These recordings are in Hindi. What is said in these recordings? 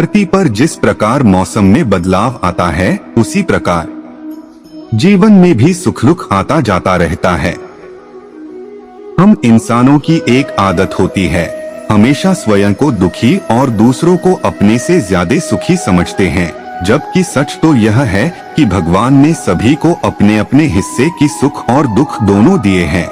धरती पर जिस प्रकार मौसम में बदलाव आता है, उसी प्रकार जीवन में भी सुख दुख आता जाता रहता है। हम इंसानों की एक आदत होती है, हमेशा स्वयं को दुखी और दूसरों को अपने से ज्यादा सुखी समझते हैं, जबकि सच तो यह है कि भगवान ने सभी को अपने अपने हिस्से की सुख और दुख दोनों दिए हैं।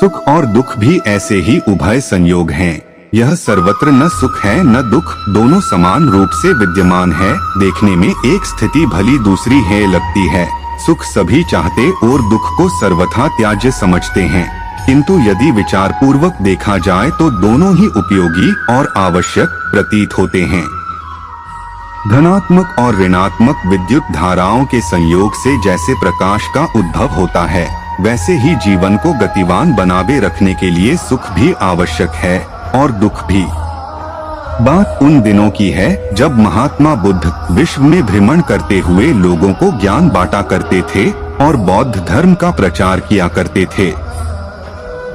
सुख और दुख भी ऐसे ही उभय संयोग हैं। यह सर्वत्र न सुख है न दुख, दोनों समान रूप से विद्यमान है। देखने में एक स्थिति भली दूसरी है लगती है। सुख सभी चाहते और दुख को सर्वथा त्याज्य समझते हैं, किंतु यदि विचार पूर्वक देखा जाए तो दोनों ही उपयोगी और आवश्यक प्रतीत होते हैं। धनात्मक और ऋणात्मक विद्युत धाराओं के संयोग से जैसे प्रकाश का उद्भव होता है, वैसे ही जीवन को गतिवान बनाए रखने के लिए सुख भी आवश्यक है और दुख भी। बात उन दिनों की है जब महात्मा बुद्ध विश्व में भ्रमण करते हुए लोगों को ज्ञान बांटा करते थे और बौद्ध धर्म का प्रचार किया करते थे।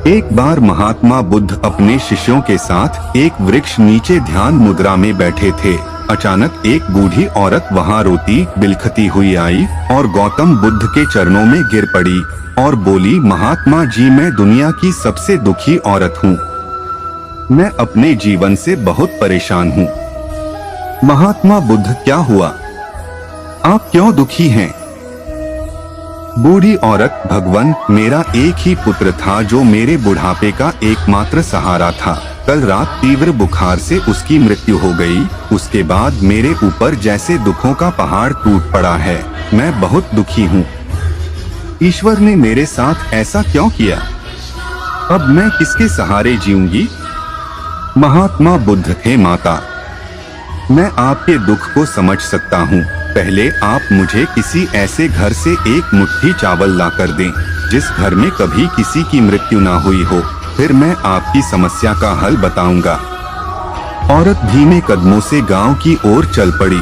एक बार महात्मा बुद्ध अपने शिष्यों के साथ एक वृक्ष नीचे ध्यान मुद्रा में बैठे थे। अचानक एक बूढ़ी औरत वहां रोती बिलखती हुई आई और गौतम बुद्ध के चरणों में गिर पड़ी और बोली, महात्मा जी, मैं दुनिया की सबसे दुखी औरत हूँ। मैं अपने जीवन से बहुत परेशान हूँ। महात्मा बुद्ध, क्या हुआ? आप क्यों दुखी हैं? बूढ़ी औरत, भगवान, मेरा एक ही पुत्र था जो मेरे बुढ़ापे का एकमात्र सहारा था। कल रात तीव्र बुखार से उसकी मृत्यु हो गई। उसके बाद मेरे ऊपर जैसे दुखों का पहाड़ टूट पड़ा है। मैं बहुत दुखी हूँ। ईश्वर ने मेरे साथ ऐसा क्यों किया? अब मैं किसके सहारे जीऊंगी? महात्मा बुद्ध, हे माता, मैं आपके दुख को समझ सकता हूँ। पहले आप मुझे किसी ऐसे घर से एक मुट्ठी चावल लाकर दें जिस घर में कभी किसी की मृत्यु ना हुई हो, फिर मैं आपकी समस्या का हल बताऊंगा। औरत धीमे कदमों से गांव की ओर चल पड़ी।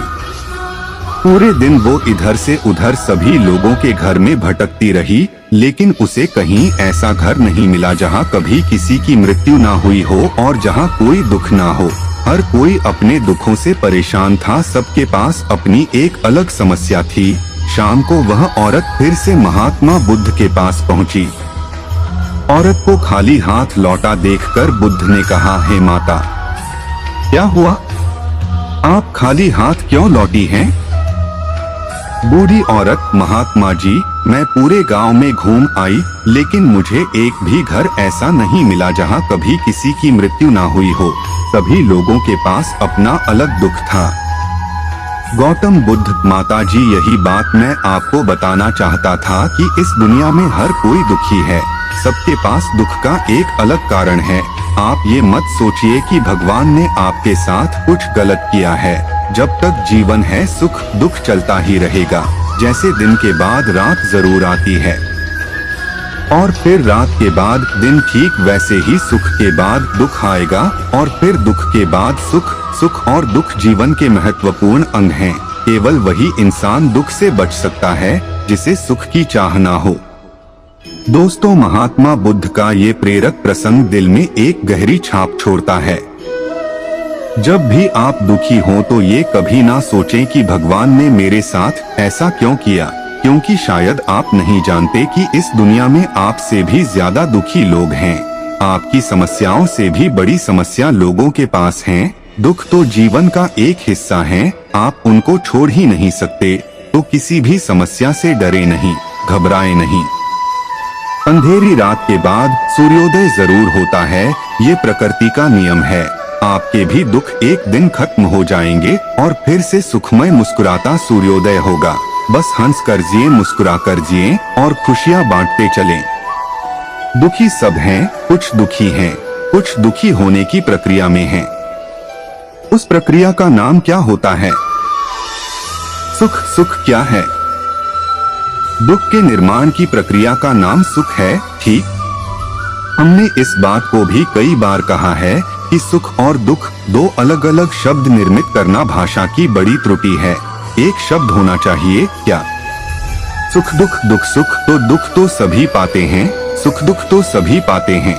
पूरे दिन वो इधर से उधर सभी लोगों के घर में भटकती रही, लेकिन उसे कहीं ऐसा घर नहीं मिला जहां कभी किसी की मृत्यु ना हुई हो और जहां कोई दुख ना हो। हर कोई अपने दुखों से परेशान था, सबके पास अपनी एक अलग समस्या थी। शाम को वह औरत फिर से महात्मा बुद्ध के पास पहुंची। औरत को खाली हाथ लौटा देखकर बुद्ध ने कहा, हे माता, क्या हुआ? आप खाली हाथ क्यों लौटी हैं? बूढ़ी औरत, महात्मा जी, मैं पूरे गांव में घूम आई, लेकिन मुझे एक भी घर ऐसा नहीं मिला जहां कभी किसी की मृत्यु ना हुई हो। सभी लोगों के पास अपना अलग दुख था। गौतम बुद्ध, माता जी, यही बात मैं आपको बताना चाहता था कि इस दुनिया में हर कोई दुखी है। सबके पास दुख का एक अलग कारण है। आप ये मत सोचिए कि भगवान ने आपके साथ कुछ गलत किया है। जब तक जीवन है सुख दुख चलता ही रहेगा। जैसे दिन के बाद रात जरूर आती है और फिर रात के बाद दिन, ठीक वैसे ही सुख के बाद दुख आएगा और फिर दुख के बाद सुख। सुख और दुख जीवन के महत्वपूर्ण अंग हैं। केवल वही इंसान दुख से बच सकता है जिसे सुख की चाह ना हो। दोस्तों, महात्मा बुद्ध का ये प्रेरक प्रसंग दिल में एक गहरी छाप छोड़ता है। जब भी आप दुखी हो तो ये कभी ना सोचें कि भगवान ने मेरे साथ ऐसा क्यों किया, क्योंकि शायद आप नहीं जानते कि इस दुनिया में आपसे भी ज्यादा दुखी लोग हैं। आपकी समस्याओं से भी बड़ी समस्या लोगों के पास हैं। दुख तो जीवन का एक हिस्सा है, आप उनको छोड़ ही नहीं सकते। तो किसी भी समस्या से डरे नहीं, घबराए नहीं। अंधेरी रात के बाद सूर्योदय जरूर होता है, ये प्रकृति का नियम है। आपके भी दुख एक दिन खत्म हो जाएंगे और फिर से सुखमय मुस्कुराता सूर्योदय होगा। बस हंस कर जिए, मुस्कुरा कर जिए और खुशियां बांटते चलें। दुखी सब हैं, कुछ दुखी हैं, कुछ दुखी होने की प्रक्रिया में हैं। उस प्रक्रिया का नाम क्या होता है? सुख। सुख क्या है? दुख के निर्माण की प्रक्रिया का नाम सुख है, ठीक? हमने इस बात को भी कई बार कहा है कि सुख और दुख दो अलग अलग शब्द निर्मित करना भाषा की बड़ी त्रुटि है। एक शब्द होना चाहिए, क्या? सुख दुख। दुख सुख तो दुख तो सभी पाते हैं, सुख दुख तो सभी पाते हैं,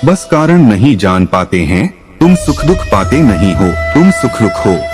बस कारण नहीं जान पाते हैं। तुम सुख दुख पाते नहीं हो, तुम सुख रुख हो।